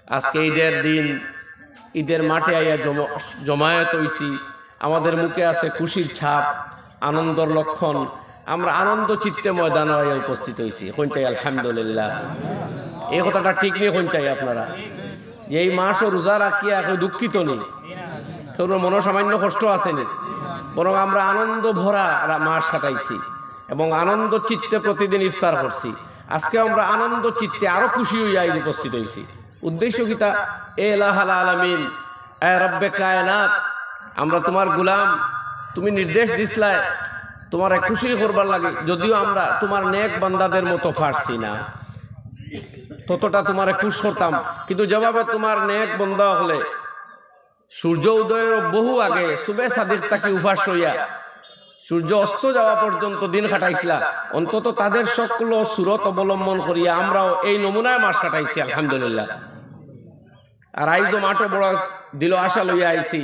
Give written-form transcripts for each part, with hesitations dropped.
আজকে ঈদের দিন, ঈদের মাঠে আইয়া জমায়েত হইছি। আমাদের মুখে আছে খুশির ছাপ, আনন্দর লক্ষণ। আমরা আনন্দ চিত্তে ময়দানে আইয়া উপস্থিত হইছি। কোন চাই আলহামদুলিল্লাহ। এই কথাটা ঠিক নিয়ে কোন চাই আপনারা যে এই মাসও রোজা রাখিয়া কেউ দুঃখিত নেই, কেউ মনসামান্য কষ্ট আসেনি, বরং আমরা আনন্দ ভরা মাস কাটাইছি এবং আনন্দ চিত্তে প্রতিদিন ইফতার করছি। আজকে আমরা আনন্দ চিত্তে আরো খুশি হইয়া উপস্থিত হইছি। উদ্দেশ্য কিতা? এ ইলাহাল আলামিন, এ রব্বে কায়নাত, আমরা তোমার গোলাম, তুমি নির্দেশ দিছলাই তোমার খুশি করবার লাগে। যদিও আমরা তোমার নেক বান্দাদের মতো পারছি না, ততটা তোমার খুশ করতাম, কিন্তু যেভাবে তোমার নেক বান্দা হলে সূর্য উদয়ের বহু আগে সুবে সাদিক তাকে উপাস হইয়া সূর্য অস্ত যাওয়া পর্যন্ত দিন কাটাইছিলা, অন্তত তাদের সকল সুরত অবলম্বন করিয়া আমরাও এই নমুনায় মাস কাটাইছি আলহামদুলিল্লাহ। আর আইজও মাঠে বড় দিল আশা লইয়া আইছি,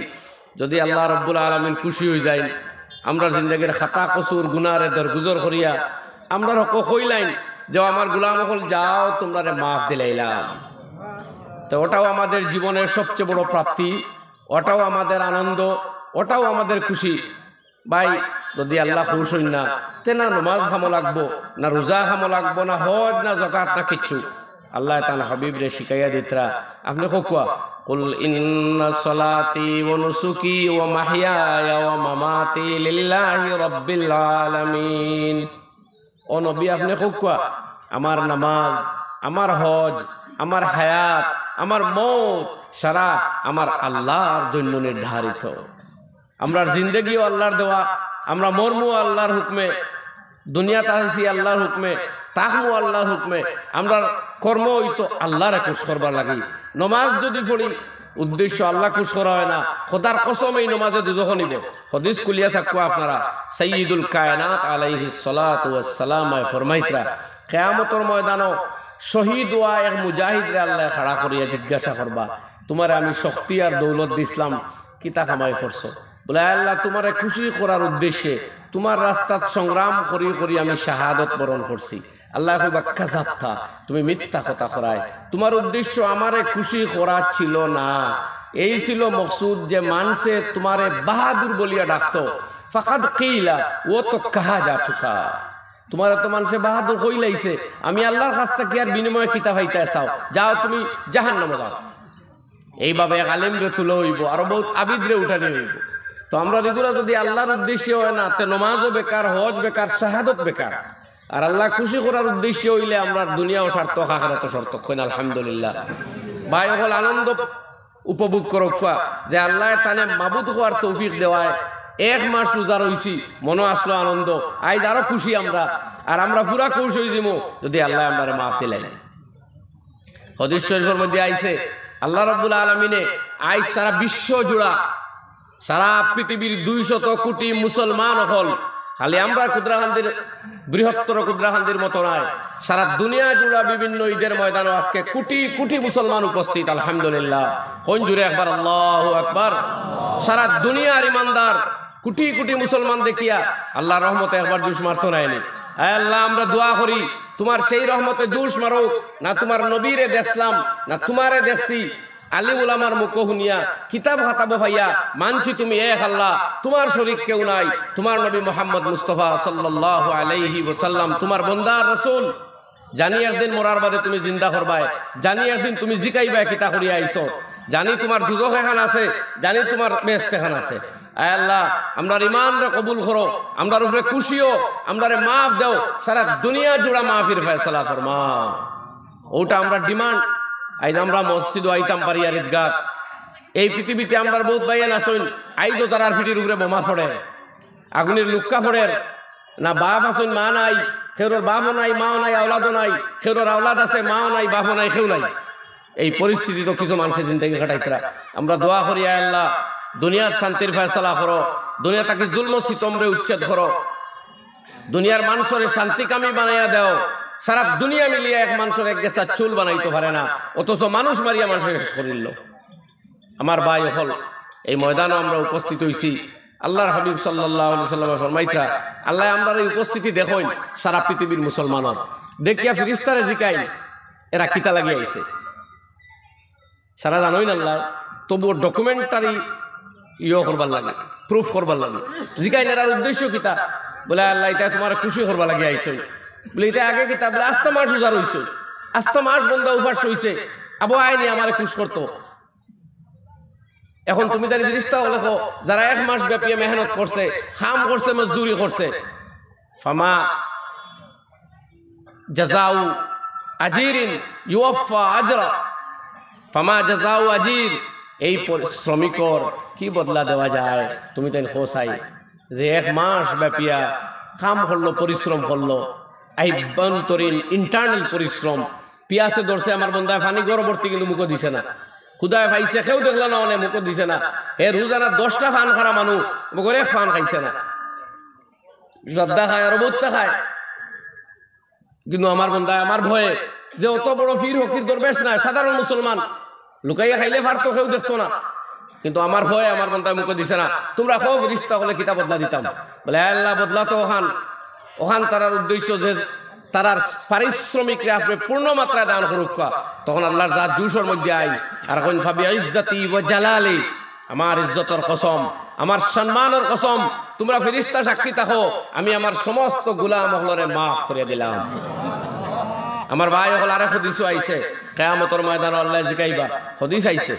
যদি আল্লাহ রব্বুল আলামিন খুশি হয়ে যায়, আমরা জিন্দগির খাতা কসুর গুনারে দরগুজর করিয়া আমরা কইলাইন যে আমার গোলাম হল যাও তোমরা মাফ দিলাইলাম। তো ওটাও আমাদের জীবনের সবচেয়ে বড় প্রাপ্তি, ওটাও আমাদের আনন্দ, ওটাও আমাদের খুশি। ভাই, যদি আল্লাহ খুশ হইন না, তে না নমাজ খামো লাগবো, না রোজা খামো লাগবো, না হজ, না যাকাত, না কিচ্ছু। আল্লাহ তাআলা হাবিব রে শিখাইয়া দিতরা, আপনি কোয়া কুল ইন্না সলাতি ওয়া নুসুকি ওয়া মাহইয়ায়া ওয়া মামাতি লিল্লাহি রাব্বিল আলামিন। ও নবী, আপনি কোয়া আমার নামাজ, আমার হজ, আমার হায়াত, আমার মৌত সারা আমার আল্লাহর জন্য নির্ধারিত। আমরা জিন্দগিও আল্লাহর দেওয়া, আমরা মরমু আল্লাহর হুকমে, দুনিয়াতে আসি আল্লাহর হুকমে, তাহমু আল্লাহর হুকমে, আমরা কর্ম হইতো আল্লাহরে খুশ করবার লাগি। নমাজ যদি পড়ি উদ্দেশ্য আল্লাহ খুশ করা হয় না, খোদার কসম এই নমাজে দুজখ নিব। হদিস কুলিয়া সাক্কু আপনারা, সাইয়্যিদুল কায়নাত আলাইহিস সালাতু ওয়াস সালাম ফরমাইতরা, কিয়ামতের ময়দানও শহীদ ওয়া এক মুজাহিদ রে আল্লাহ খাড়া করিয়া জিজ্ঞাসা করবা, তোমারে আমি শক্তি আর দৌলত দিছিলাম, কিতা কামাই করছো? বলে আল্লাহ তোমারে খুশি করার উদ্দেশ্যে তোমার রাস্তাত সংগ্রাম করি করি আমি শাহাদত বরণ করছি। আল্লাহ কইবা কাযাবতা, তুমি মিথ্যা কথা করায়, তোমার উদ্দেশ্য আমারে খুশি করা ছিল না, এই ছিল মকসুদ যে মানুষে তোমারে বাহাদুর বলিয়া ডাকতো। ফাকাদ কিলা ও তো কাহা যা চুকা, তোমার তো মানুষে বাহাদুর কইলাইছে, আমি আল্লাহর কাছ থেকে আর বিনিময়ে কিতা পাইতে চাও, যাও তুমি জাহান্নামে যাও। এইভাবে আলেম রে তুলে হইব, আরো বহুত আবিদ রে উঠানি হইব। তো আমরা রেগুলার যদি আল্লাহর উদ্দেশ্যে হয় না, তে নমাজও বেকার, হজ বেকার, শাহাদত বেকার। আর আল্লাহ খুশি করার উদ্দেশ্য হইলে আমরা দুনিয়াও সার্থক, আখিরাতও সার্থক। কইন আলহামদুলিল্লাহ। ভাই হল আনন্দ উপভোগ করো যে আল্লাহ তানে মাবুদ হওয়ার তৌফিক দেওয়ায় এক মাস রোজা রইছি, মনে আসলো আনন্দ, আইজ আরো খুশি আমরা। আর আমরা পুরা খুশ হয়ে যাবো যদি আল্লাহ আমরা মাফ দিলেন। হাদিস শরীফের মধ্যে আইছে আল্লাহ রাব্বুল আলামিনে আইজ সারা বিশ্ব জুড়া, সারা পৃথিবীর 200 কোটি মুসলমান হল, খালি আমরা কুদ্রাহান্দির বৃহত্তর কুদ্রাহান্দির মতো নয়, সারা দুনিয়া জুড়া বিভিন্ন ঈদের ময়দানে আজকে কোটি কোটি মুসলমান উপস্থিত আলহামদুলিল্লাহ। কোন জুড়ে একবার আল্লাহু আকবার। সারা দুনিয়ার ইমানদার কোটি কোটি মুসলমান দেখিয়া আল্লাহর রহমতে একবার জুস মারতো নাইনি। আল্লাহ আমরা দোয়া করি তোমার সেই রহমতে জুস মারুক না, তোমার নবীরে দেখলাম না তোমারে দেখছি, আলিম উলামার মুখ শুনিয়া কিতাব খাতাব ভাইয়া মানছি তুমি এক আল্লাহ, তোমার শরীক কেউ নাই, তোমার নবী মুহাম্মদ মুস্তাফা সাল্লাল্লাহু আলাইহি ওয়াসাল্লাম তোমার বান্দা রাসূল। জানি একদিন মরার বাদে তুমি জিন্দা করবাই, জানি একদিন তুমি জিকাইবা কিতা করিয়া আইছো, জানি তোমার দুজখ এখান আছে, জানি তোমার বেহেশত এখান আছে। আয় আল্লাহ আমরার ইমানরে কবুল করো, আমরার উপরে খুশিও, আমরারে মাফ দাও, সারা দুনিয়া জুড়া মাফির ফয়সালা ফরমা। ওটা আমরা ডিমান্ড। আইজ আমরা মসজিদ আইতাম পারি আর ঈদগাহ, এই পৃথিবীতে আমরা বহুত ভাইয়ান আসুন, আইজও তারার ফিটির উপরে বোমা ফোড়ে, আগুনের লুক্কা ফোড়ে, না বাপ আসুন মা নাই, খেরোর বাপও নাই, মাও নাই, আওলাদও নাই, খেরোর আওলাদ আছে, মাও নাই, বাপও নাই, কেউ নাই। এই পরিস্থিতি তো কিছু মানুষের জিন্দগি কাটাইতরা। আমরা দোয়া করি আয় আল্লাহ দুনিয়ার শান্তির ফয়সালা করো, দুনিয়া তাকে জুলম সিতমরে উচ্ছেদ করো, দুনিয়ার মানুষের শান্তিকামী বানাইয়া দাও। সারা দুনিয়া মিলিয়ে এক মানুষের এক গেছা চুল বানাইতে পারে না, অথচ মানুষ মারিয়া মানুষের শেষ করিল। আমার ভাই হল এই ময়দানে আমরা উপস্থিত হইছি, আল্লাহর হাবিব সাল্লাল্লাহু আলাইহি সাল্লাম ফরমাইতা আল্লাহ আমরা এই উপস্থিতি দেখুন সারা পৃথিবীর মুসলমানর দেখিয়া ফেরেশতারে জিকাই এরা কিতা লাগি আইছে। সারা জানোই না আল্লাহ, তবুও ডকুমেন্টারি করবার লাগে, প্রুফ করবার লাগে। জিকাই নেওয়ার উদ্দেশ্য কিতা? বলে আল্লাহ এটা তোমার খুশি করবার লাগে আইসই। বলে এটা আগে কিতা? বলে আস্তা মাস উজার হইছ, আস্তা মাস বন্ধা উপাস হইছে, আবু আইনি আমার খুশ করতো। এখন তুমি তার ফিরিস্তা লেখো যারা 1 মাস ব্যাপী মেহনত করছে, খাম করছে, মজদুরি করছে, ফামা জাযাউ আজিরিন ইউফা আজরা, ফামা জাযাউ আজির, এই শ্রমিকর কি বদলা দেওয়া যায়? তুমি তাই খোসাই যে 1 মাস ব্যাপিয়া কাম করলো, পরিশ্রম করলো, আভ্যন্তরীণ ইন্টারনাল পরিশ্রম। পিয়াসে ধরছে আমার বন্ধায় ফানি গর্ভবর্তী, কিন্তু মুখ দিছে না। খুদায় খাইছে, কেউ দেখলো না, অনেক মুখ দিছে না। হে রোজানা 10টা ফান খারা মানুষ মুখের 1 ফান খাইছে না। জর্দা খায় আর বউত্তা খায়, কিন্তু আমার বন্ধায় আমার ভয়ে যে অত বড় ফির ফকির দরবেশ নাই, সাধারণ মুসলমান, লুকাইয়া খাইলে পারতো, কেউ দেখতো না, কিন্তু আমার ভয়ে আমার বন্ধায় মুখ দিছে না। তোমরা খুব রিস্তা হলে কিতাব বদলা দিতাম। বলে আল্লাহ বদলা তো ওখান তারার উদ্দেশ্য যে তারার পারিশ্রমিকরা আপনি পূর্ণ মাত্রায় দান করুক। তখন আল্লাহর জাত জুসের মধ্যে আই আর এখন ভাবি ইজ্জতি ওয়া জালালি, আমার ইজ্জতের কসম, আমার সম্মানের কসম, তোমরা ফেরেশতা সাক্ষী থাকো, আমি আমার সমস্ত গোলাম হলরে মাফ করে দিলাম। আমার ভাই হল আরেক হদিসও আইছে, কিয়ামতের ময়দানে আল্লাহ জিকাইবা। হদিস আইছে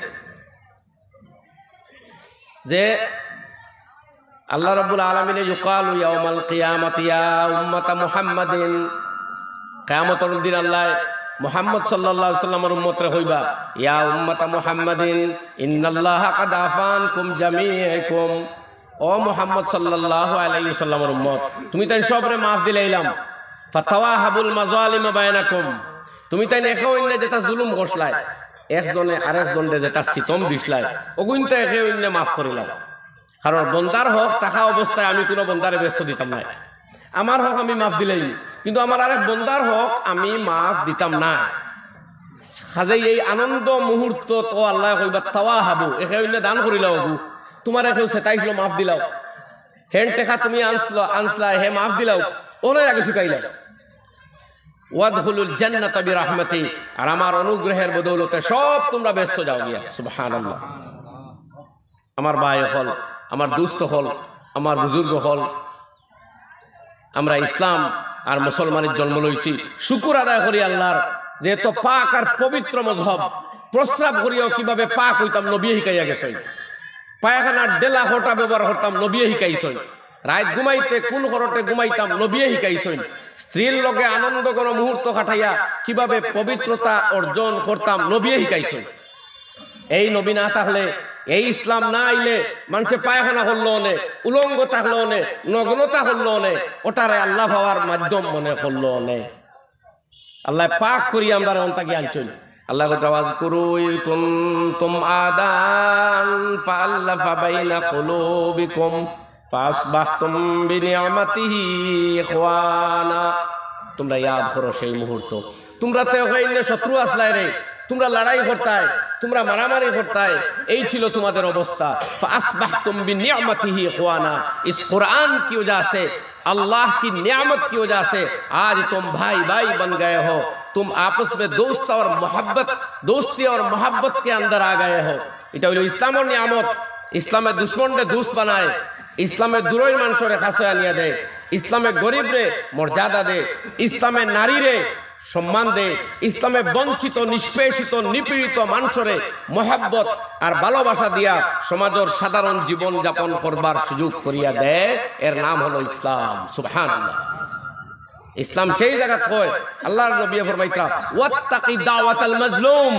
যে আল্লাহ রাব্বুল আলামিন ইউকালু ইয়াউমাল কিয়ামাতি ইয়া উম্মাতা মুহাম্মাদিন, কিয়ামতের দিন আল্লাহ মুহাম্মদ সাল্লাল্লাহু আলাইহি ওয়াসাল্লামের উম্মতরে কইবা, ইয়া উম্মাতা মুহাম্মাদিন ইন্নাল্লাহা কাদ আফানকুম জামিআকুম, ও মুহাম্মদ সাল্লাল্লাহু আলাইহি ওয়াসাল্লামের উম্মত, তুমি তাই সবরে মাফ দিলাইলাম। ফাতাওয়াহাবুল মাযালিম বাইনাকুম, তুমি তাই একে অন্য যেটা জুলুম করছলাই, একজনে আরেকজনরে যেটা সিতম দিছলাই, ওগুনটা একে অন্য মাফ করিলাম। কারণ বন্দার হক থাকা অবস্থায় আমি কোনো বন্দারে ব্যস্ত দিতাম না। আমার হক আমি মাফ দিলাই, কিন্তু আমার আরেক বন্দার হক আমি মাফ দিতাম না। কাজেই এই আনন্দ মুহূর্ত তো আল্লাহ কইবা তাওয়াহাবু, একে অন্য দান করিলাও, তোমার একেও সেটাইছিল মাফ দিলাও, হেন টেকা তুমি আনসলা হে মাফ দিলাও, ওনার আগে ছুটাইলাম। ওয়াদখুলুল জান্নাতা বিরাহমাতি, আর আমার অনুগ্রহের বদৌলতে সব তোমরা ব্যস্ত যাও গিয়া। সুবহানাল্লাহ। আমার ভাই হল, আমার দুস্থ হল, আমার বুজুর্গ হল, আমরা ইসলাম আর মুসলমানের জন্ম লইছি, শুকুর আদায় করি আল্লাহর যে এত পাক আর পবিত্র মজহব। প্রস্রাব করিয়াও কিভাবে পাক হইতাম নবী শিখাইয়া গেছেন, পায়খানার ডেলা হটা ব্যবহার করতাম নবী শিখাইছেন, রাত ঘুমাইতে কোন ঘরতে ঘুমাইতাম নবী শিখাইছেন, স্ত্রীর লগে আনন্দ কোন মুহূর্ত কাটাইয়া কিভাবে পবিত্রতা অর্জন করতাম নবী শিখাইছেন। এই নবী না থাকলে, এই ইসলাম না আইলে মানুষে পায়খানা করলো নে, উলঙ্গ থাকলো নে, নগ্নতা করলো নে, ওটারে আল্লাহ পাওয়ার মাধ্যম মনে করলো নে। আল্লাহ পাক করি আমরা অন্তাকে আনছেন। আল্লাহ আওয়াজ করু কুনতুম আদান ফাআল্লাফা বাইনা কুলুবিকুম ফাসবাহতুম বিনিআমাতিহি ইখওয়ানা। তোমরা ইয়াদ করো সেই মুহূর্ত, তোমরা তো হইলে শত্রু আসলাই রে, তোমরা লড়াই করতাই, তোমরা মারামারি করতাই, এই ছিল তোমাদের অবস্থা। ফাসবাহতুম বিনিআমাতিহি ইখওয়ানা। इस कुरान की वजह से, अल्लाह की नियामत की वजह से आज तुम भाई भाई बन गए हो, तुम आपस में दोस्त और मोहब्बत, दोस्ती और मोहब्बत के अंदर आ गए हो। এটা হলো ইসলামের নিয়ামত। ইসলামের দুশ্মনরে দোস্ত বানায়, ইসলামের দূরের মানুষরে কাছে আনিয়া দেয়, ইসলামের গরিবরে মর্যাদা দেয়, ইসলামের নারীরে সম্মান দেয়, ইসলামে বঞ্চিত নিষ্পেষিত নিপীড়িত মানুষরে মহব্বত আর ভালোবাসা দিয়া সমাজের সাধারণ জীবন যাপন করবার সুযোগ করিয়া দেয়। এর নাম হলো ইসলাম। সুবহানাল্লাহ। ইসলাম সেই জায়গা কয়, আল্লাহর নবী ফরমাইতা ওয়াত্তাকি দাওয়াতাল মাজলুম,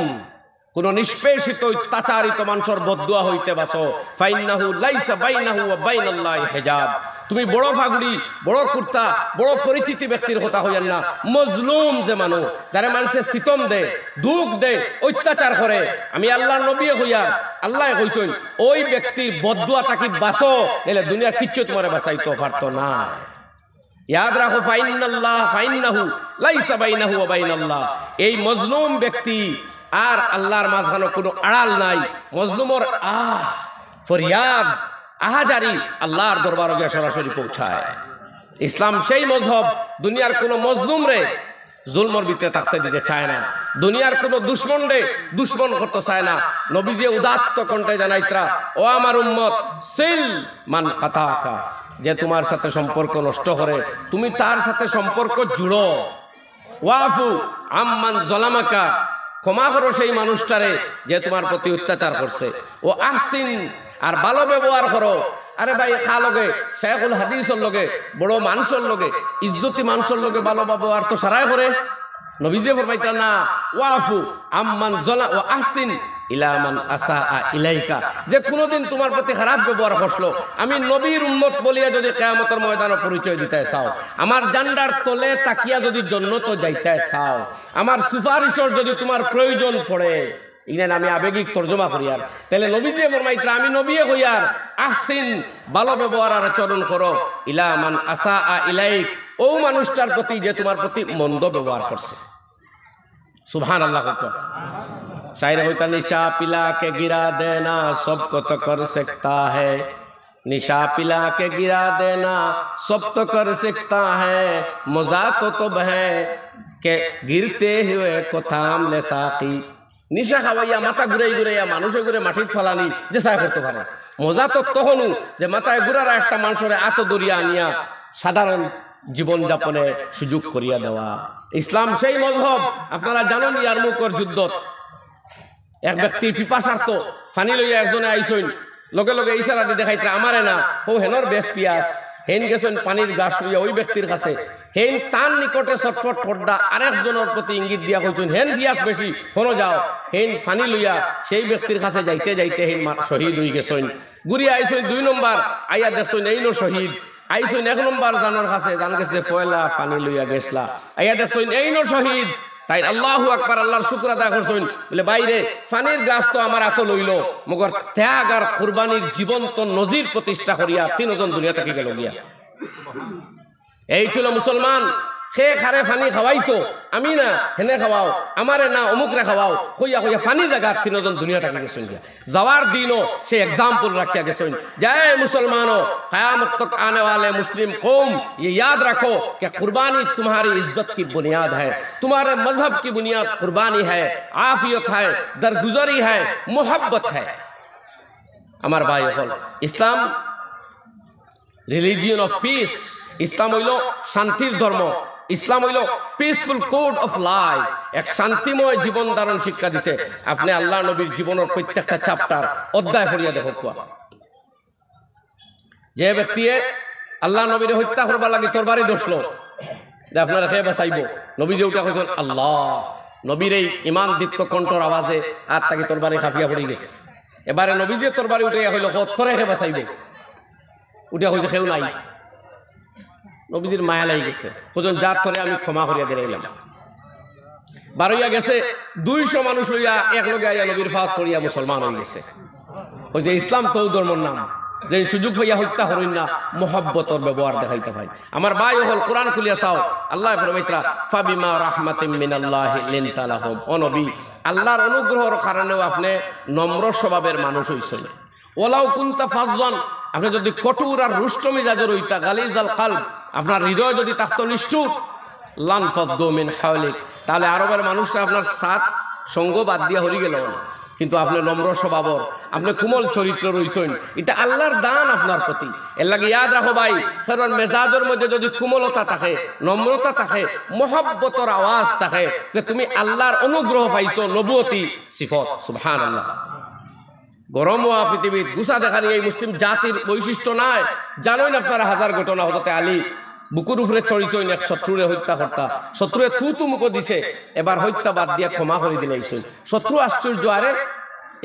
কোন নিষ্পেষিত অত্যাচারিত মানুষের বদদুয়া হইতে বাসো, ফাইন্নাহু লাইসা বাইনাহু ওয়া বাইনাল্লাহি হিজাব। তুমি বড় ফাগুড়ি, বড় কুর্তা, বড় পরিচিতি ব্যক্তির কথা হইয়ান না। মজলুম যে মানুষ, যারা মানুষের সিতম দেয়, দুঃখ দেয়, অত্যাচার করে, আমি আল্লাহর নবী হইয়া আল্লাহ কইছেন ওই ব্যক্তির বদদুয়া তাকে বাসো, নাহলে দুনিয়ার কিচ্ছু তোমারে বাঁচাইতে পারতো না। ইয়াদ রাখো, ফাইন্নাহু লাইসা বাইনাহু ওয়া বাইনাল্লাহ। এই মজলুম ব্যক্তি আর আল্লাহর মাঝখানে কোনো আড়াল নাই। মজলুমর ফরিয়াদ আহাজারি আল্লাহর দরবারে গিয়ে সরাসরি পৌঁছায়। ইসলাম সেই মজহব, দুনিয়ার কোনো মজলুম রে জুলমর ভিতরে থাকতে দিতে চায় না। দুনিয়ার কোনো দুশ্মন করতে চায় না। নবীজি উদাত্ত কণ্ঠে জানাইতরা, ও আমার উম্মত, সিল মান কাতাকা, যে তোমার সাথে সম্পর্ক নষ্ট করে তুমি তার সাথে সম্পর্ক জুড়ো। ওয়াফু আম্মান জলামাকা, ক্ষমা করো সেই মানুষটারে যে তোমার প্রতি অত্যাচার করছে। ও আহসিন, আর ভালো ব্যবহার করো। আরে ভাই, খা লগে শেখুল হাদিসের লগে, বড় মানুষের লগে, ইজ্জতি মানুষের লগে ভালো ব্যবহার তো সারাই করে। নবীজি ফরমাইতা না, ওয়াফু আম্মান জলা ও আহসিন ইলা মান আসা ইলাইকা, যে কোনোদিন তোমার প্রতি খারাপ ব্যবহার করলো, আমি নবীর উম্মত বলিয়া যদি কিয়ামতের ময়দানে পরিচয় দিতে চাও, আমার জান্ডার তলে তাকিয়া যদি জান্নাত যাইতে চাও, আমার সুপারিশের যদি তোমার প্রয়োজন পড়ে, ইনান আমি আবেগিক তর্জমা করি আর তাহলে নবীজি ফরমাইতা, আমি নবীয়ে কইয়ার আহসিন, ভালো ব্যবহার আর আচরণ করো, ইলা মান আসা ইলাইক, ও মানুষটার প্রতি যে তোমার প্রতি মন্দ ব্যবহার করছে। সুবহানাল্লাহ। शायर होता, निशा पिला के गिरा देना सबको तो कर सकता है, निशा पिला के गिरा देना सब तो कर सकता है, मजा तो तब है के गिरते हुए को थाम ले साकी। निशा खावाइया माथा ঘুরাইয়া মানুষে ঘুরে মাটির ফলানি যে সাই করতে পারে, মজা তো তখনও যে মাথায় ঘুরারা একটা মানুষের এত দরিয়া আনিয়া সাধারণ জীবন যাপনে সুযোগ করিয়া দেওয়া। ইসলাম সেই মজহব, আপনারা জানেন ইয়ারমুকর যুদ্ধত এক ব্যক্তির পিপাসার্থ পানি লইয়া একজনে আইসইন, লগে লগে ইশারা দিয়ে দেখাইতে আমারে না, ও হেনর বেশ পিয়াস, হেন গেছেন পানির গাছ লইয়া ওই ব্যক্তির কাছে, হেন তার নিকটে ছটফট ঠোড্ডা আরেকজনের প্রতি ইঙ্গিত দিয়া কইছেন হেন পিয়াস বেশি, হনো যাও, হেন পানি লইয়া সেই ব্যক্তির কাছে যাইতে যাইতে হেন শহীদ হয়ে গেছেন। ঘুরিয়া আইসইন 2 নম্বর, আইয়া দেখছেন এইনো শহীদ, আইসইন 1 নম্বর জানোর কাছে, জান গেছে ফয়লা পানি লইয়া গেছলা, আইয়া দেখছেন এইনো শহীদ। তাই আল্লাহু আকবার, আল্লাহর শুকর আদায় করছেন, বলে বাইরে ফানির গাছ তো আমার এত লইল, মগর ত্যাগ আর কুরবানির জীবন্ত নজির প্রতিষ্ঠা করিয়া 3 জন দুনিয়া থেকে গেল গিয়া। এই ছিল মুসলমান। সে খারে ফানি খাওয়াইতো, আমি না হেনে খাওয়াও, আমারে না অমুকরে খাওয়াও, কইয়া কইয়া ফানি জায়গা 3 জন দুনিয়া থেকে গেছেন গিয়া। যাওয়ার দিনও সে एग्जाम्पल রাখিয়া গেছেন, जय मुसलमानों, क़यामत तक आने वाले मुस्लिम कौम ये याद रखो कि कुर्बानी तुम्हारी इज्जत की बुनियाद है, तुम्हारे मजहब की बुनियाद कुर्बानी है, आफियत है, दरगुजरी है, मोहब्बत है। আমার ভাই হল ইসলাম রিলিজিয়ন অফ পিস, ইসলাম হইল শান্তির ধর্ম, ইসলাম হইল পিসফুল কোড অফ লাইফ, এক শান্তিময় জীবন ধারণ শিক্ষা দিছে। আপনি আল্লাহ নবীর জীবনের প্রত্যেকটা চ্যাপ্টার অধ্যায় পড়িয়া দেখো, যে ব্যক্তি আল্লাহ নবীর হত্যা করবার লাগে তরবারি দোষলো, আপনারা খেয়ে বাঁচাইব, নবী যে উঠা কইছেন আল্লাহ, নবীর এই ইমান দীপ্ত কণ্ঠর আওয়াজে আর তাকে তরবারি খাফিয়া পড়ে গেছে। এবারে নবী যে তরবারি উঠে হইল তরে খেয়ে বাঁচাইব, উঠে হয়েছে কেউ নাই, নবীজির মায়া লাগি গেছে, কজন যার তরে আমি ক্ষমা করিয়া দিলাম। বারইয়া গেছে 200 মানুষ লইয়া এক লগে আইয়া নবীর ফাওয়াত করিয়া মুসলমান হয়ে গেছে। ওই যে ইসলাম তো ধর্মর নাম, যে সুযোগ হইয়া হত্যা করেন না, মোহব্বতর ব্যবহার দেখাইতে পাই। আমার ভাই হল কোরআন খুলিয়া চাও, আল্লাহ ফরমাইতরা ফাবিমা রাহমাতিম মিনাল্লাহি লিনতা লাহুম, ও নবী আল্লাহর অনুগ্রহের কারণেও আপনি নম্র স্বভাবের মানুষ হইছেন। ওয়ালাউ কুনতা ফাজ্জান, আপনি যদি কঠোর আর রুষ্ট মিজাজের হইতা, গালিজাল কালব, আপনার হৃদয় যদি থাকতো নিষ্ঠুর, লান ফাদ্দু মিন হাওলিক, তাহলে আরবের মানুষরা আপনার সাথ সঙ্গ বাদ দিয়া হরি গেল না। কিন্তু আপনি নম্র স্বভাবর, আপনি কোমল চরিত্র রইছেন, এটা আল্লাহর দান আপনার প্রতি। এর লাগে ইয়াদ রাখো ভাই, কারণ মেজাজের মধ্যে যদি কোমলতা থাকে, নম্রতা থাকে, মোহাব্বতর আওয়াজ থাকে, যে তুমি আল্লাহর অনুগ্রহ পাইছো, নবুয়তি সিফত। সুবহানাল্লাহ। গরম হওয়া পৃথিবীর গুসা দেখানি এই মুসলিম জাতির বৈশিষ্ট্য নাই। জানেন আপনারা হাজার ঘটনা, হজরতে আলী বুকুর উপরে চড়িছইন এক শত্রুরে হত্যা কর্তা, শত্রুরে তু মুখ দিছে, এবার হত্যা বাদ দিয়া ক্ষমা করে দিলাইছইন। শত্রু আশ্চর্য, আরে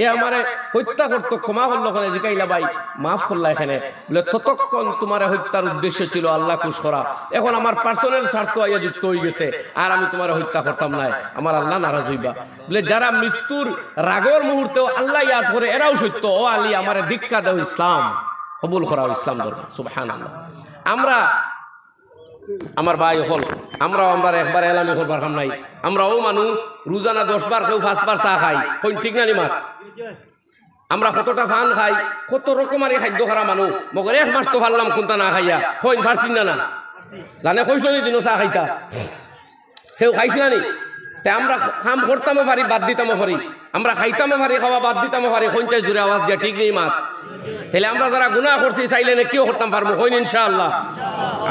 এ আমারে হত্যা করতো, ক্ষমা করলো ওখানে, জিকাইলা ভাই মাফ করলা এখানে, বলে ততক্ষণ তোমার হত্যার উদ্দেশ্য ছিল আল্লাহ খুশ করা, এখন আমার পার্সোনাল স্বার্থ আইয়া যুক্ত হয়ে গেছে, আর আমি তোমার হত্যা করতাম না, আমার আল্লাহ নারাজ হইবা। বলে যারা মৃত্যুর রাগর মুহূর্তেও আল্লাহ ইয়াদ করে, এরাও সত্য, ও আলী আমারে দীক্ষা দাও, ইসলাম কবুল করাও, ইসলাম ধর্ম। সুবহানাল্লাহ। আমরা আমার ভাই হল আমরাও আমরা একবার এলামি করবার কাম নাই, আমরাও মানুষ রোজানা 10 বার কেউ 5 বার চা খাই, কোন ঠিক না নিমাত? আমরা কতটা ফান খাই, কত রকমারি খাদ্য খারা মানুষ, মগর 1 মাস তো পারলাম কোনটা না খাইয়া, কইন ফারছিন না, জানে কইসল দিনও চা খাইতা। কেউ খাইছিল নি? তে আমরা কাম করতামও পারি, বাদ দিতামও পারি, আমরা খাইতামও পারি, খাওয়া বাদ দিতামও পারি। কোনটাই জোরে আওয়াজ দিয়া ঠিক নেই মাত। তাহলে আমরা যারা গুনাহ করছি চাইলে না কেউ করতাম পারবো, হইন ইনশাআল্লাহ।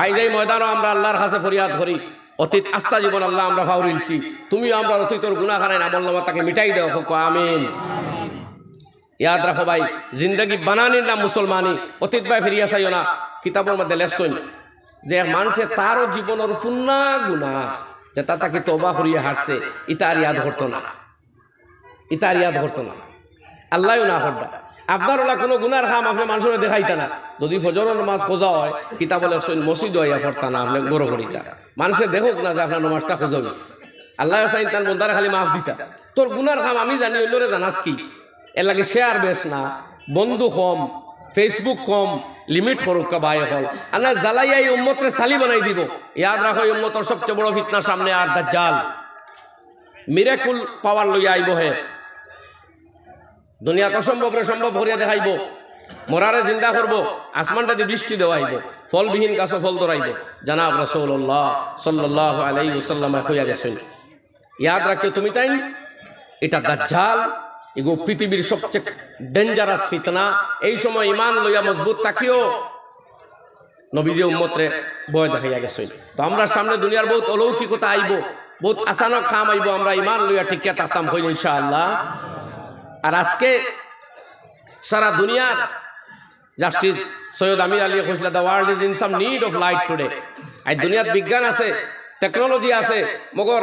আই যাই ময়দানও আমরা আল্লাহর কাছে ফরিয়াদ করি, অতীত আস্থা জীবন আল্লাহ আমরা ফাউরিলছি, তুমিও আমরা অতীতর গুনাহ খানায় আমল নামা তাকে মিটাই দেও, আমিন। ইয়াদ রাখো ভাই, জিন্দগি বানানির নাম মুসলমানি। অতীত ভাই ফিরিয়া চাইও না। কিতাবের মধ্যে লেখছেন যে মানুষে তারও জীবনের ফুন্না গুনাহ যে তাকে তওবা করিয়া হারছে, ইতার ইয়াদ করতো না, ইতার ইয়াদ করতো না, আল্লাহও না করবা। আপনার ওলা কোনো গুনার কাম আপনি মানুষের দেখাইতা না। যদি ফজর নামাজ খোঁজা হয়, কিতাব বলে মসজিদ হইয়া পড়তা না, আপনি গরো করিতা, মানুষে দেখুক না যে আপনার নমাজটা খোঁজা হয়েছে। আল্লাহ চাইন তার বন্দারে খালি মাফ দিতা। তোর গুনার কাম আমি জানি, অন্যরে জানাস কি? এর লাগে শেয়ার বেশ না, বন্ধু কম, ফেসবুক কম, লিমিট করুক ভাই হল। আল্লাহ জ্বালাইয়া এই উম্মতরে সালি বানাই দিব। ইয়াদ রাখো, এই উম্মতর সবচেয়ে বড় ফিতনা সামনে আর দাজ্জাল মিরাকুল পাওয়ার লইয়া আইব। হে দুনিয়াত অসম্ভবরে সম্ভব করিয়া দেখাইব, মরারে জিন্দা করব, আসমানটা দিয়ে বৃষ্টি দেওয়াইব, ফলবিহীন গাছও ফল ধরাইব। জানাব রাসূলুল্লাহ সাল্লাল্লাহু আলাইহি ওয়াসাল্লাম কইয়া গেছেন। ইয়াদ রাখিও তুমি তাই, এটা দাজ্জাল, এগো পৃথিবীর সবচেয়ে ডেঞ্জারাস ফিতনা। এই সময় ইমান লইয়া মজবুত থাকিও। নবীজি উম্মতরে ভয় দেখাইয়া গেছেন। তো আমরা সামনে দুনিয়ার বহুত অলৌকিকতা আইব, বহুত আসানক কাম আইব, আমরা ইমান লইয়া টিকিয়া থাকতাম হইল ইনশাআল্লাহ। আর আজকে সারা দুনিয়ার জাস্টিস সৈয়দ আমির আলী কইছিল, the world is in some need of light today. আজ দুনিয়াত বিজ্ঞান আছে, টেকনোলজি আছে, মগর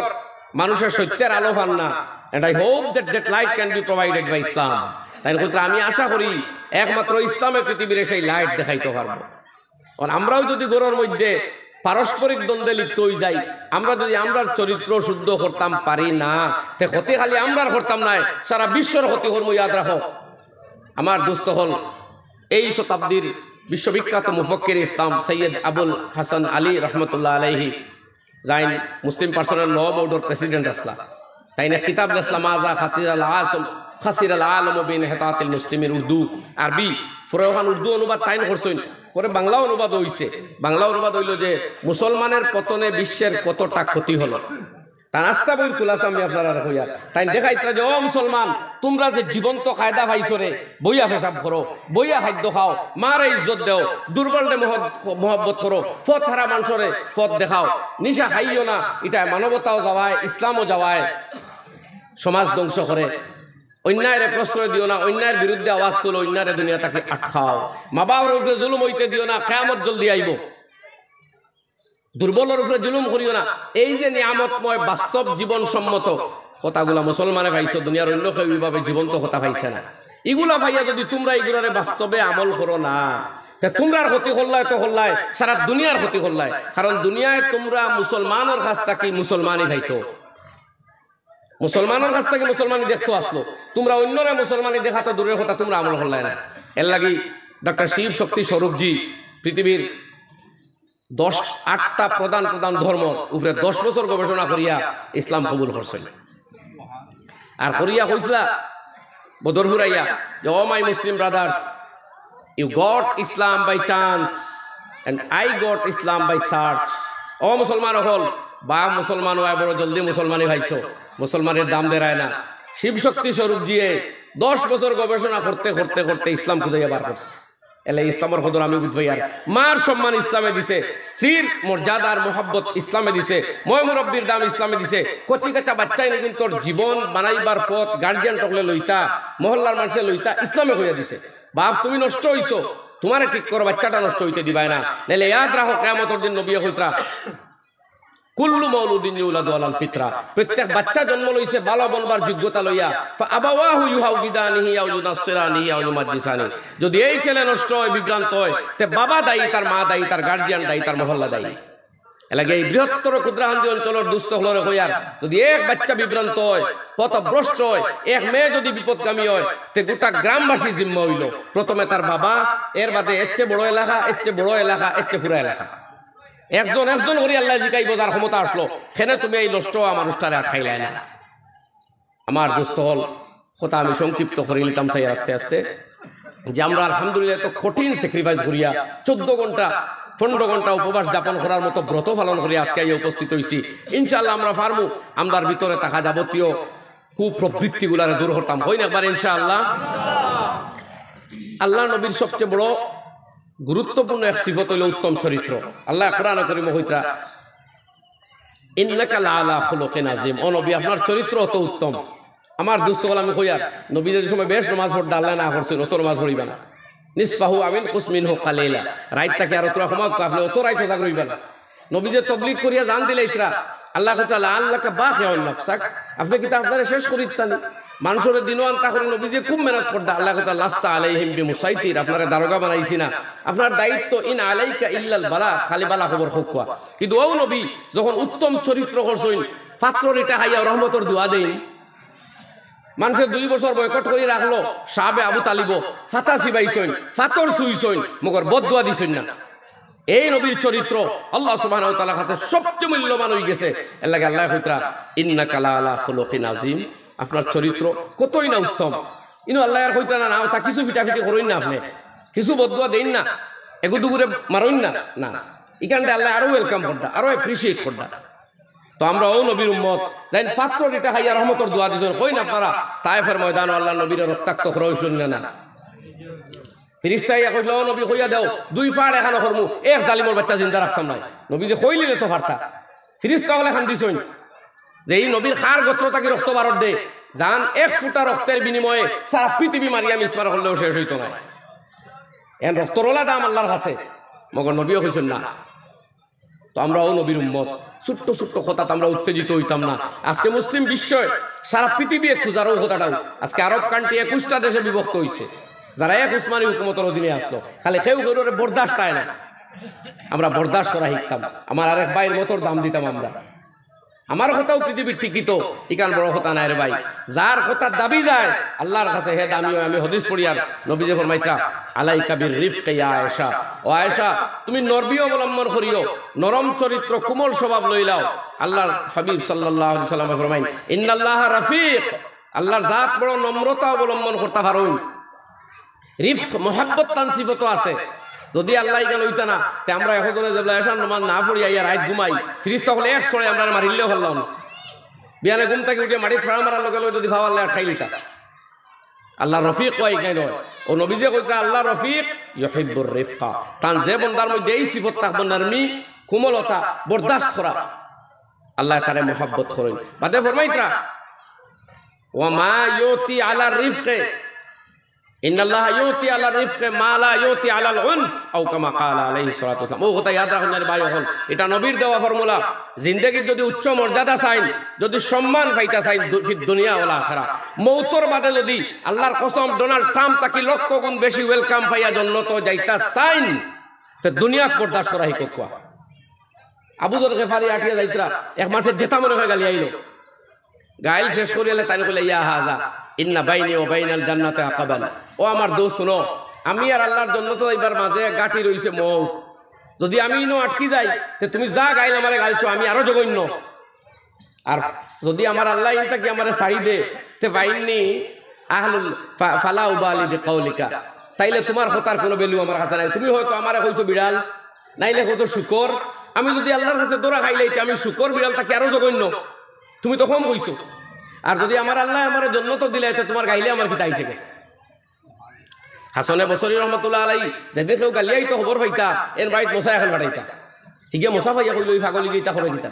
মানুষের সত্যের আলো পান না। And I hope that light can be provided by Islam. তাই ক্ষেত্রে আমি আশা করি একমাত্র ইসলামে পৃথিবীর সেই লাইট দেখাইতে পারবো। আর আমরাও যদি ঘরের মধ্যে পারস্পরিক দ্বন্দ্বে লিপ্ত হয়ে যাই, আমরা যদি আমরার চরিত্র শুদ্ধ করতাম পারি না, তে ক্ষতি খালি আমরার করতাম না, সারা বিশ্বর ক্ষতি করবো। ইয়াদ রাখো, আমার দোস্ত হল এই শতাব্দীর বিশ্ববিখ্যাত মুফক্কির ইসলাম সৈয়দ আবুল হাসান আলী রহমতুল্লাহ আলাইহি, যাইন মুসলিম পার্সোনাল ল বোর্ডের প্রেসিডেন্ট আসলা। তাই না কিতাব ইসলাম আজা খাসির আল আলম বিন হেতাতিল মুসলিমের উর্দু আরবি পরে ওখান উর্দু অনুবাদ তাইন করছেন, পরে বাংলা অনুবাদ হইছে। বাংলা অনুবাদ হইল যে মুসলমানের পতনে বিশ্বের কতটা ক্ষতি হলো। তার আস্থা বইয়ের খুলাসা আমি আপনারা হইয়া তাই দেখাইতা যে, ও মুসলমান, তোমরা যে জীবন্ত কায়দা পাইছো রে, বইয়া পেশাব করো, বইয়া খাদ্য খাও, মারে ইজ্জত দেও, দুর্বলরে মহব্বত করো, ফত হারা মানুষরে ফত দেখাও, নিশা খাইও না, এটা মানবতাও যাওয়ায়, ইসলামও যাওয়ায়, সমাজ ধ্বংস করে। অন্যায়ের প্রশ্রয় দিও না, অন্যায়ের বিরুদ্ধে আওয়াজ তুলো, অন্যায়ের দুনিয়া তাকে আটকাও, মা বাবার উপরে জুলুম হইতে দিও না, কিয়ামত জলদি আইব। দুর্বলের উপরে জুলুম করিও না। এই যে নিয়ামতময় বাস্তব জীবন সম্মত কথাগুলা মুসলমানে পাইছো, দুনিয়ার অন্য কেউ এইভাবে জীবন্ত কথা পাইছে না। এগুলা ভাইয়া যদি তোমরা এগুলারে বাস্তবে আমল করো না, তোমরার ক্ষতি করলায় তো করলায়, সারা দুনিয়ার ক্ষতি করলায়। কারণ দুনিয়ায় তোমরা মুসলমানের কাছ থেকে মুসলমানই খাইতো, মুসলমানের কাছ থেকে মুসলমানই দেখতো আসলো, তোমরা অন্যরা মুসলমানই দেখা তো দূরের কথা, তোমরা আমল করলায় না। এর লাগি ডক্টর শিব শক্তি স্বরূপজি পৃথিবীর 8টা প্রধান প্রধান ধর্ম উপরে 10 বছর গবেষণা করিয়া ইসলাম কবুল করছেন। আর করিয়া কইসলা বদর হুরাইয়া যে, O my Muslim brothers, you got Islam by chance and I got Islam by search. ও মুসলমান হল বা মুসলমান হয় বড় জলদি মুসলমানই ভাইছো, মুসলমানের দাম দেরায় না। শিব শক্তি স্বরূপ জিয়ে 10 বছর গবেষণা করতে করতে করতে ইসলাম খুঁজে বার করছে। এলে ইসলামের খদর আমি বুঝবই। আর মার সম্মান ইসলামে দিছে, স্ত্রীর মর্যাদার মোহাব্বত ইসলামে দিছে, ময় মুরব্বীর দাম ইসলামে দিছে। কচি কাঁচা বাচ্চাই না কিন্তু তোর জীবন বানাইবার পথ গার্জিয়ান টকলে লইতা, মহল্লার মানুষে লইতা, ইসলামে হইয়া দিছে। বাপ তুমি নষ্ট হইছো, তোমারে ঠিক করো, বাচ্চাটা নষ্ট হইতে দিবাই না। নাইলে ইয়াদ রাখো, কিয়ামতের দিন নবী হইতরা কুল্লু মাউলুদিন ইউলাদু আলাল ফিতরা, প্রত্যেক বাচ্চা জন্ম লইছে ভালো বনবার যোগ্যতা লইয়া। ফাআবাওয়াহু ইউহাউদিদানিহি আও ইউনাসসিরানিহি আও ইউমাজ্জিসানি। যদি এই ছেলে নষ্ট হয়, বিভ্রান্ত হয়, তে বাবা দায়ী, তার মা দায়ী, তার গার্জিয়ান দায়ী, তার মহল্লা দায়ী। এলাকা এই বৃহত্তর ক্ষুদ্রান্তি অঞ্চলের দুস্থ হলরে হইয়ার যদি এক বাচ্চা বিভ্রান্ত হয়, পথভ্রষ্ট হয়, এক মেয়ে যদি বিপদগামী হয়, তে গোটা গ্রামবাসী জিম্মা হইল। প্রথমে তার বাবা, এর বাদে এর চেয়ে বড় এলাকা, এর চেয়ে বড় এলাকা, এর চেয়ে পুরা এলাকা। একজন একজন করে আল্লাহ জিকাইব, যার ক্ষমতা আসলো, সেনে তুমি এই নষ্ট মানুষটারে খাইলাই না। আমার দোস্ত হল কথা আমি সংক্ষিপ্ত করে নিতাম চাই আস্তে আস্তে, যে আমরা আলহামদুলিল্লাহ এত কঠিন স্যাক্রিফাইস করিয়া 14 ঘন্টা 15 ঘন্টা উপবাস যাপন করার মতো ব্রত পালন করে আজকে এই উপস্থিত হইছি। ইনশাআল্লাহ আমরা পারমু আমরার ভিতরে থাকা যাবতীয় কুপ্রবৃত্তিগুলারে দূর করতাম, হই না একবার ইনশাআল্লাহ। আল্লাহ নবীর সবচেয়ে বড় গুরুত্বপূর্ণ এক সিফত হইল উত্তম চরিত্র। আল্লাহ কোরআন কারীমে কইতা ইন্নাকা লাআলা খুলুকিন আযীম, ও নবী আপনার চরিত্র অত উত্তম। আমার দোস্ত বলে আমি কইয়া নবী যে সময় বেশ নামাজ পড়তে আল্লাহ না করছেন অত নামাজ পড়িবা না, নিসফাহু আমিন কুসমিনহু কালিলা, রাইত তাকে আর তোরা ক্ষমা আপনি অত রাইত জাগরিবা না। নবী যে তবলিগ করিয়া জান দিলে ইতরা আল্লাহ তাআলা আল্লাহকে বাখিউন নাফসাক, আপনি কি তা আপনারা শেষ করিতানি মানুষের দিনওয়ান তা করে নবী যে খুব মেহনত করতে আল্লাহ তাআলা লাস্তা আলাইহিম বিমুসাইতির, আপনারা দারোগা বানাইছি না, আপনার দায়িত্ব ইন আলাইকা ইল্লাল বালা, খালি বালা খবর হকুয়া। কিন্তু ও নবী যখন উত্তম চরিত্র করছেন পাত্র এটা হাইয়া রহমতর দোয়া দেন, মানুষের 2 বছর বয়কট করে রাখলো, সাহাবে আবু তালিব ফাতা সিবাইছেন, ফাতর সুইছেন, মগর বদদুয়া দিছেন না। এই নবীর চরিত্র আল্লাহ সুবহানাহু ওয়া তাআলার কাছে সবচেয়ে মূল্যবান হয়ে গেছে। এর লাগি আল্লাহ কইতা ইন্নাকা লাআলা খুলুকিন আযীম, আপনার চরিত্র কতই না উত্তম। ইনো আল্লাহ আর কইতা না তা কিছু ফিটাফিটি করুন না, আপনি কিছু বদদুয়া দেন না, এগুদুগুরে মারুন না, না এখানটা আল্লাহ আরো ওয়েলকাম করদা, আরো অ্যাপ্রিশিয়েট করদা। তো আমরা ও নবীর উম্মত যাইন ফাত্র এটা হাইয়া রহমতর দোয়া দিছেন, কই না আপনারা তায়েফের ময়দান আল্লাহ নবীর রক্তাক্ত করে হইছেন না। ফিরিস্তা ইয়া কইল ও নবী কইয়া দাও 2 ফাড় এখানে করমু, এক জালিমের বাচ্চা জিন্দা রাখতাম না। নবী যে কইলিলে তো ফারতা, ফিরিস্তা হলে খান দিছেন যে এই নবীর খার গোত্র তাকে রক্ত বারত দে, জান 1 ফুটা রক্তের বিনিময়ে সারা পৃথিবী মারিয়া মিসমার করলেও শেষ হইতো না। এন রক্তরলা দাম আল্লাহর কাছে, মগর নবীও কইছেন না। তো আমরা ও নবীর উম্মত, ছোট্ট ছোট্ট কথা আমরা উত্তেজিত হইতাম না। আজকে মুসলিম বিশ্ব সারা পৃথিবী খুঁজারও কথাটাও আজকে আরব কান্ট্রি 21টা দেশে বিভক্ত হইছে, যারা এক উসমানী হুকুমতের অধীনে আসলো, খালি কেউ কেউ বরদাস্ত হয় না। আমরা বরদাস্ত করা শিখতাম, আমার আরেক ভাইয়ের মতোর দাম দিতাম আমরা। আমার কথাও পৃথিবীর টিকিত ইকান বড় কথা নাই রে ভাই, যার কথা দাবি যায় আল্লাহর কাছে হে দামি। আমি হাদিস পড়ি আর নবী যে ফরমাইতা আলাইকা বির রিফকি ইয়া আয়েশা, ও আয়েশা তুমি নরবী অবলম্বন করিও, নরম চরিত্র কোমল স্বভাব লইলাও। আল্লাহর হাবিব সাল্লাল্লাহু আলাইহি ওয়াসাল্লাম ফরমাইন ইন্নাল্লাহা রাফিক, আল্লাহর জাত বড় নম্রতা অবলম্বন করতে পারুন। রিফক মোহাব্বত তানসিফত আছে। যদি আল্লাহ কেন হইতা না তে আমরা এখন এসার নামাজ না পড়ি আইয়া রাত ঘুমাই, ফিরিস্তা হলে এক সরে আমরা মারিলেও ভাবলাম বিয়ানে ঘুম থেকে উঠে মাটি ফ্রা মারার লগে যদি ভাব আল্লাহ ঠাই লিতা। আল্লাহ রফিক কয় কেন ও নবী যে কইতা আল্লাহ রফিক ইউহিব্বুর রিফকা, তান যে বন্দার মধ্যে এই সিফত থাকবে নারমি কোমলতা বরদাস্ত করা, আল্লাহ তারে মোহাব্বত করেন। বাদে ফরমাইতা ওয়া মা ইউতি আলা রিফকে ইন্নাল্লাহা ইউতি আলা রিফকে মা লা ইউতি আলাল উনফ আও কামা ক্বালা আলাইহিস সালাতু ওয়াস সালাম। ও কথা ইয়াদ রাখুন ভাই, হল এটা নবীর দেওয়া ফর্মুলা। জিন্দেগীর যদি উচ্চ মর্যাদা চাইন, যদি সম্মান পাইতা চাইন দুনিয়া ওয়াল আখিরা, মৌতর বাদে যদি আল্লাহর কসম ডোনাল্ড ট্রাম্প তাকে লক্ষ গুণ বেশি ওয়েলকাম পাইয়া জান্নাত যাইতা চাইন, তে দুনিয়া বরদাস্ত করা হিক কোয়া। আবু যর গফারি আটিয়া যাইতরা এক মাসের জেতা মনে হয়ে গালি আইলো, গাইল শেষ করিলে তাই কইলে ইয়া হাজা ইন্না বাইনি ওয়া বাইনাল জান্নাতি আকাবান। ও আমার দোস্ত শুনো, আমি আর আল্লাহর জান্নাত যাইবার মাঝে গাটি রইছে মউত। যদি আমি ইনো আটকি যাই তে তুমি যা গাইল আমারে গাইছো আমি আরো জঘন্য, আর যদি আমার আল্লাহ ইনতা কি আমারে ছাড়ি দে তে বাইনি আহলুল ফালা উবালি বিকাউলিকা, তাইলে তোমার কথার কোনো ভ্যালু আমার কাছে নাই। তুমি হয়তো আমারে কইছো বিড়াল, নাইলে কইছো শুকর। আমি যদি আল্লাহর কাছে দৌড়া খাইলাইতে আমি শুকর বিড়াল তাকে আরো জঘন্য, তুমি তো কম কইছো। আর যদি আমার আল্লাহ আমার জান্নাত দিলাইতে তোমার গাইলে আমার কি তাইছে গেছে। হাসানে বসরি রহমতুল্লাহ আলাইহি যেদিন কেউ গালিয়াই তো খবর পাইতা এর বাড়িত মশা এখন ফাটাইতা, হিগে মশা পাইয়া কইল ফাগলি গইতা করে দিতা।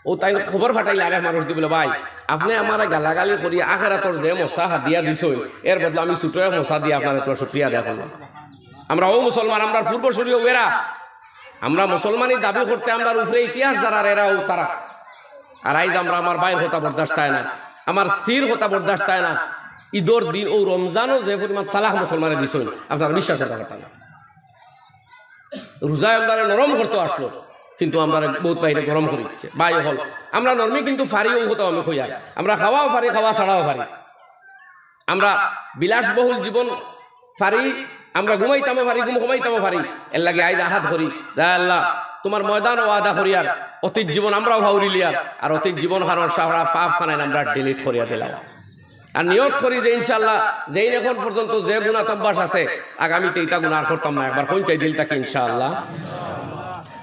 ও তাই খবর ফাটাইলে আরে মানুষ দি বলে ভাই আপনি আমার গালাগালি করি আখেরাতর যে মশা হাদিয়া দিছই এর বদলে আমি ছোট মশা দিয়ে আপনার তোর শুকরিয়া দেয়া করলাম। আমরা ও মুসলমান, আমরা পূর্বসূরীয় এরা, আমরা মুসলমানই দাবি করতে আমরা উপরে ইতিহাস যারা এরাও তারা। আর আইজ আমরা আমার বাইর হতা বরদাস্ত হয় না, আমার স্থির হতা বরদাস্ত হয় না। ঈদর দিন ও রমজানও যে পরিমাণ তালাক মুসলমানে দিছেন আপনার বিশ্বাস করার কথা না। রোজা আমরা নরম করতে আসলো, কিন্তু আমরা বহুত বাইরে গরম করে দিচ্ছে। বাই হল আমরা নরমি কিন্তু ফারিও হতো আমি কইয়া, আমরা খাওয়াও ফারি খাওয়া ছাড়াও ফারি, আমরা বিলাসবহুল জীবন ফারি, আমরা ঘুমাইতামও ফারি ঘুমাইতামও ফারি। এর লাগে আইজ আহাত করি যা আল্লাহ তোমার ময়দান ও আদা করিয়ার অতীত জীবন আমরাও ভাউরিলিয়ার, আর অতীত জীবন হারার সাহরা পাপ খানায় আমরা ডিলিট করিয়া দিলাম। আর নিয়ত করি যে ইনশাআল্লাহ যেই এখন পর্যন্ত যে গুনাহ অভ্যাস আছে আগামীতে এটা গুনাহ আর করতাম না, একবার কোন চাই দিল তাকে ইনশাআল্লাহ।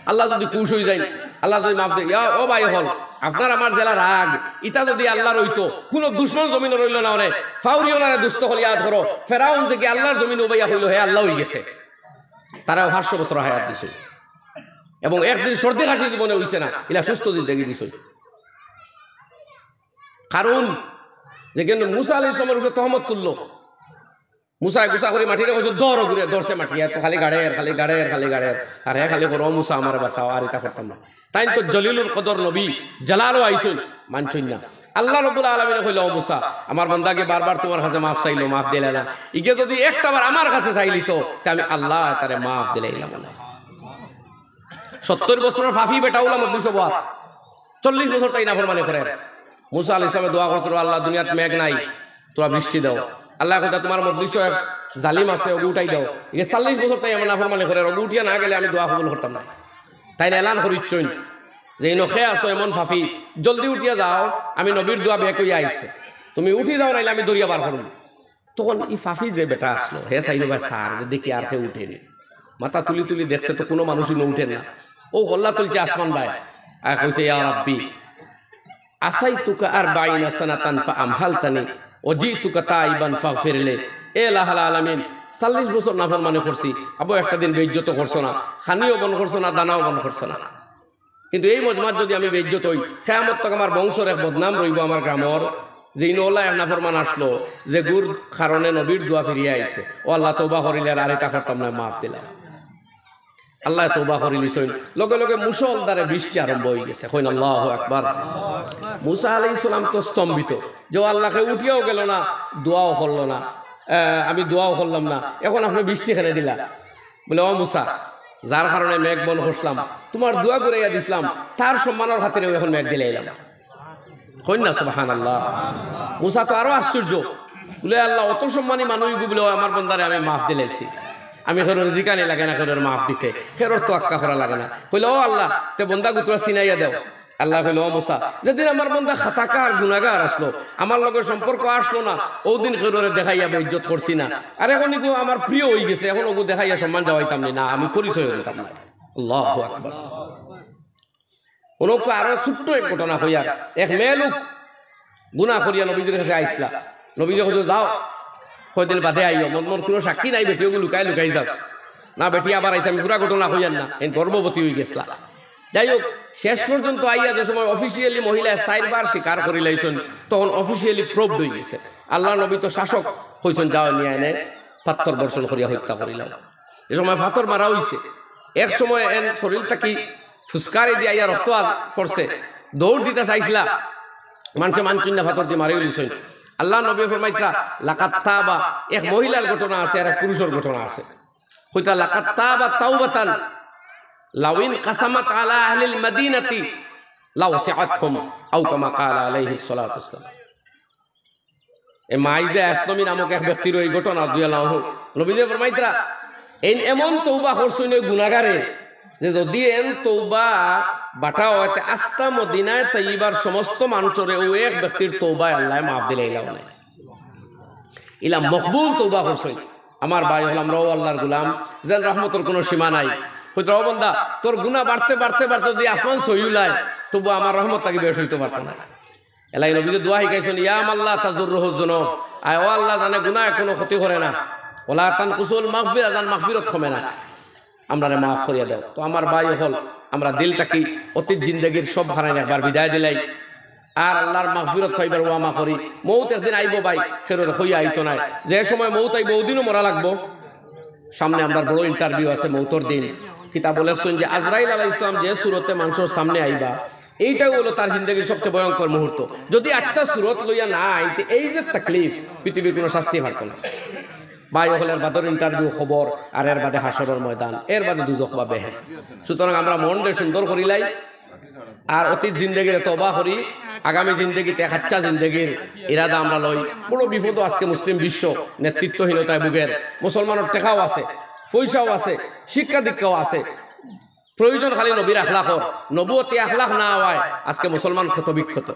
আল্লাহ যদি খুশ হয়ে যায়, আল্লাহ যদি মাফ দেয়, ও ভাই হল আপনার আমার জেলা রাগ ইটা যদি আল্লাহ রইতো কোন দুশ্মন জমিন রইল না, অনেক ফাউরিওনারে দুস্থ হল ইয়াদ করো, ফেরাউন থেকে আল্লাহর জমিন উবাইয়া হইল, হে আল্লাহ হয়ে গেছে, তারা 500 বছর হায়াত দিছে এবং একদিন সর্দি কাশি জীবনে হইছে না, এলা সুস্থ জিন্দেগি দিছে। কারণ যে কেন মুসা আলাইহিস সালামের উপরে তহমত তুললো, মুসা গুসা করে মাটিরে কইছো দর ঘুরে দর্শে মাটি এত খালি গাড়ের খালি গাড়ের খালি গাড়ের, আর হে খালি করো মুসা আমার বাঁচাও, আর এটা করতাম না। তাই তো জলিলুল কদর নবী জালালও আইসুন মানছুন না। আল্লাহ রাব্বুল আলামিন কইল, ও মুসা আমার বান্দাকে বারবার তোমার কাছে মাফ চাইলো, মাফ দিলে না, ইগে যদি একটাবার আমার কাছে চাইলি তো আমি আল্লাহ তারে মাফ দিলাইলাম না। 70 বছরের ফাফি বেটা উলাম 40 বছর তাই নাফরমানি করে। মুসা আলাইহিস সালাম দোয়া করছিল, আল্লাহ দুনিয়াত মেঘ নাই, তোরা বৃষ্টি দাও। আল্লাহ কথা তোমার মজলিস জালিম আছে, ওকে উঠাই দাও। 40 বছর তাই আমার নাফরমানি করে, ওকে উঠিয়া না গেলে আমি দোয়া কবুল করতাম না। তাই এলান করিচ্ছই যে নখে আছো এমন ফাফি, জলদি উঠিয়া যাও, আমি নবীর দোয়া বেক হইয়া আইছে, তুমি উঠি যাও নাইলে আমি দরিয়া বার করব। তখন এই ফাফি যে বেটা আসলো, হে চাইল ভাই স্যার দেখি আর কেউ উঠেনি, মাথা তুলি তুলি দেখছে তো কোনো মানুষই উঠেন না। ও হল্লা তুলছে আসমান ভাই, আর কইছে ইয়া রাব্বি আসাইতুকা আরবাইনা সানাতান ফাআমহালতানি ওয়াজিতুকা তাইবান ফাগফিরলি। এ লাহাল আলামিন 40 বছর নাফরমানি করছি, আবু একটা দিন বেইজ্জত করছো না, খানিও বন করছো না, দানাও বন করছো না, কিন্তু এই মজমাত যদি আমি বেইজ্জত হই, কিয়ামত তক আমার বংশের এক বদনাম রইব আমার গ্রামর, যে ইনওয়ালা এক নাফরমান আসলো যে গুর কারণে নবীর দোয়া ফিরিয়ে আইছে, ও আল্লাহ তওবা করিলে আর এটা করতাম না, মাফ দিলা। আল্লাহ তওবা করিলি সইল, লগে লগে মুসলধারে বৃষ্টি আরম্ভ হয়ে গেছে। কইন আল্লাহু আকবার। মুসা আলাইহিস সালাম তো স্তম্ভিত যে আল্লাহকে উঠিয়াও গেল না, দোয়াও করলো না, আমি দোয়াও করলাম না, এখন আপনি বৃষ্টি খেলে দিলা। বলে, ও মুসা যার কারণে মেঘ বন করলাম, তোমার দোয়া করে দিছিলাম, তার সম্মানের খাতিরে এখন মেঘ দিলে এলাম। কইন না সুবহানাল্লাহ। মুসা তো আরো আশ্চর্য, বলে আল্লাহ অত সম্মানী মানুষ বলে আমার বন্দারে আমি মাফ দিলেছি, আমি খেরোর জিকানি লাগে না খেরোর মাফ দিতে, খেরোর তো আক্কা করা লাগে না। কইলে, ও আল্লাহ তে বন্দা গুতরা চিনাইয়া দেও। আল্লাহ কইল, ও মুসা যেদিন আমার বন্দা খাতাকার গুনাহগার আসলো, আমার লগে সম্পর্ক আসলো না, ওদিন খেরোরে দেখাইয়া বেইজ্জত করছি না, আর এখন ইগো আমার প্রিয় হয়ে গেছে, এখন ওগো দেখাইয়া সম্মান যাওয়াইতাম না, আমি পরিচয় দিতাম না। আল্লাহু আকবার। ওনকে আরো ছোট্ট এক ঘটনা হইয়া, এক মেয়ে লোক গুনাহ করিয়া নবীজির কাছে আইসলা। নবীজি কইল, যাও কয়দিন বাদে আইও, মন কোনো সাক্ষী নাই, বেটি ওগুলো লুকাই লুকাই যাও না, বেটি আবার আইসা আমি পুরা ঘটনা হইয়ান না, এই গর্ভবতী হয়ে গেছলা। যাই হোক শেষ পর্যন্ত আইয়া যে সময় অফিসিয়ালি মহিলা 4 বার স্বীকার করি লাইছেন, তখন অফিসিয়ালি প্রুভ হয়ে গেছে। আল্লাহ নবী তো শাসক হইছেন, যাও নিয়ে এনে পাথর বর্ষণ করিয়া হত্যা করিলাম। এ সময় পাথর মারা হইছে, এক সময় এন শরীরটা কি ফুসকারি দিয়ে আইয়া রক্ত পড়ছে, দৌড় দিতে চাইছিলা, মানুষে মানছেন না, পাথর দিয়ে মারি লইছেন। আল্লাহ নবী ফরমাইতা লাকাত তাবা, এক মহিলার ঘটনা আছে আর এক পুরুষের ঘটনা আছে। কইতা লাকাত তাবা তাওবাতান লাউইন কাসামাত আলা আহলিল মদিনাতি লাউ সিআতহুম আও কামা ক্বালা আলাইহিস সালাতু ওয়াসসালাম। এই মাইজা আসলামী নামক এক ব্যক্তির এই ঘটনা রাদিয়াল্লাহু নবী ফরমাইতা এমন তওবা করছেন ওই গুনাহগারে যে যদি এন তওবা বাটা হইতে আস্তা মদিনায় তাইয়্যিবার সমস্ত মানুষরে ও এক ব্যক্তির তওবা আল্লাহ মাফ দিলে ইলা মকবুল তওবা করছেন। আমার ভাই হলাম রাও আল্লাহর গোলাম, যেন রহমতের কোনো সীমা নাই। কইতো, ও বান্দা তোর গুনাহ বাড়তে বাড়তে বাড়তে যদি আসমান সহিউলায়, তবু আমার রহমত তাকে বেশ হইতে পারত না। এলাই নবী যে দোয়া শিখাইছেন, ইয়া আল্লাহ তাজুররুহু যুনুব, আয় ও আল্লাহ জানে গুনাহ কোনো ক্ষতি করে না, ওয়ালা তানকুসুল মাগফিরা, জান মাগফিরাত কমে না, আমরা মাফ করিয়া দাও। তো আমার ভাই হল আমরা দিলটাকে অতীত জিন্দগির সব হারাই একবার বিদায় দিলাই, আর আল্লাহর মাগফিরাত পাইবার ওয়ামা করি। মৌত একদিন আইব ভাই, খেরোর হইয়া আইতো নাই, যে সময় মৌত আইব ওদিনও মরা লাগবো। সামনে আমার বড় ইন্টারভিউ আছে মৌতর দিন। কিতাব বলেছেন যে আজরাইল আলাইহিস সালাম যে সুরতে মানুষের সামনে আইবা, এইটাও হলো তার জিন্দগির সবচেয়ে ভয়ঙ্কর মুহূর্ত। যদি একটা সুরত লইয়া না আইতে, এই যে তাকলিফ, পৃথিবীর কোনো শাস্তি পারত না। ভাই হলের বাদর ইন্টারভিউ খবর, আর এর বাদে হাসরের ময়দান, এর বাদে দুজখ বা বেহেশত। সুতরাং আমরা মনকে সুন্দর করিলাই, আর অতীত জিন্দগির তওবা করি, আগামী জিন্দগিতে হাচ্চা জিন্দগির ইরাদা আমরা লই। বড় বিপদ আজকে মুসলিম বিশ্ব নেতৃত্বহীনতায় ভুগের। মুসলমানের টেকাও আছে, পয়সাও আছে, শিক্ষা দীক্ষাও আছে, প্রয়োজন খালি নবীর আখলাকর, নবুয়তি আখলাক না হওয়ায় আজকে মুসলমান ক্ষত বিক্ষত।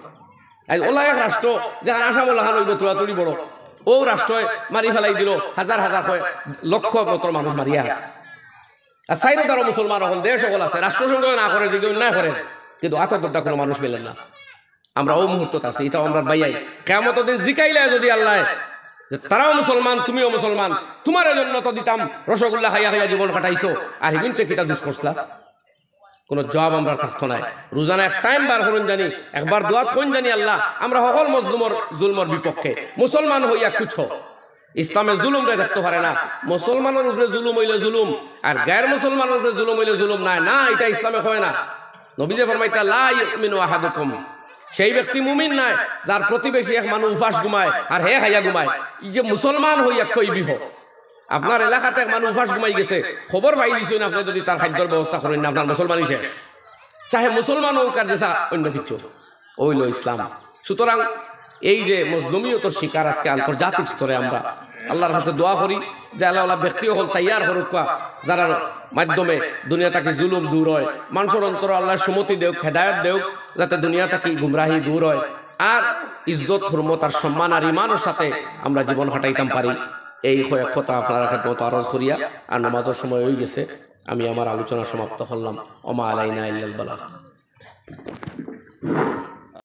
ওলা এক রাষ্ট্র যেখানে আসাম লাহান হইব তুলাতুলি বড়, ও রাষ্ট্রয় মারি ফেলাই দিল, হাজার হাজার লক্ষ মতো মানুষ মারিয়া আছে। আর সাইরে তারা মুসলমান হল, দেশ সকল আছে, রাষ্ট্রসংঘ না করে, যদি অন্যায় করেন, কিন্তু আতঙ্কটা কোনো মানুষ পেলেন না। আমরা ও মুহূর্তত আছি, এটাও আমরা বাইয়াই কেমন জিকাইলে যদি আল্লাহ যে তারাও মুসলমান তুমিও মুসলমান, তোমার জন্য তো দিতাম রসগোল্লা খাইয়া খাইয়া জীবন কাটাইছো, আর হিগুনতে কিতা দুষ করছলা, কোনো জবাব আমরা থাকতো নাই। রোজানা এক টাইম বার করুন জানি, একবার দোয়াত কোন জানি আল্লাহ আমরা সকল মজলুমর জুলমর বিপক্ষে, মুসলমান হইয়া কুছো ইসলামে জুলুম রে দেখতে পারে না। মুসলমানের উপরে জুলুম হইলে জুলুম, আর গায়ের মুসলমানের উপরে জুলুম হইলে জুলুম নাই, না এটা ইসলামে হয় না। নবীজে ফরমাইতা লা ইউমিনু আহাদুকুম, সেই ব্যক্তি মুমিন নাই যার প্রতিবেশী এক মানুষ উপাস ঘুমায় আর হে খাইয়া ঘুমায়। এই যে মুসলমান হইয়া কইবিহ, আপনার এলাকাতে এক মানুষ উপাস ঘুমাই গেছে, খবর পাই দিছেন আপনি যদি তার খাদ্যের ব্যবস্থা করেন না, আপনার মুসলমানই শেষ, চাহে মুসলমান হোক আর যেসা অন্য কিছু, ওইল ইসলাম। সুতরাং এই যে মজলুমিয়তর শিকার আজকে আন্তর্জাতিক স্তরে আমরা আল্লাহর কাছে দোয়া করি যে আল্লাহ ব্যক্তিও হল তৈয়ার করুক, যারা মাধ্যমে দুনিয়া থাকি জুলুম দূর হয়, মানুষের অন্তর আল্লাহ সুমতি দেওক, হেদায়ত দেওক, যাতে দুনিয়া থাকি গুমরাহি দূর হয়, আর ইজ্জত হুরমত আর সম্মান আর ইমানের সাথে আমরা জীবন কাটাইতাম পারি। এই কথা আপনারা খেদমত আরজ করিয়া, আর নামাজের সময় হয়ে গেছে, আমি আমার আলোচনা সমাপ্ত করলাম। ওমা আলাইনা ইল্লাল বালাগ।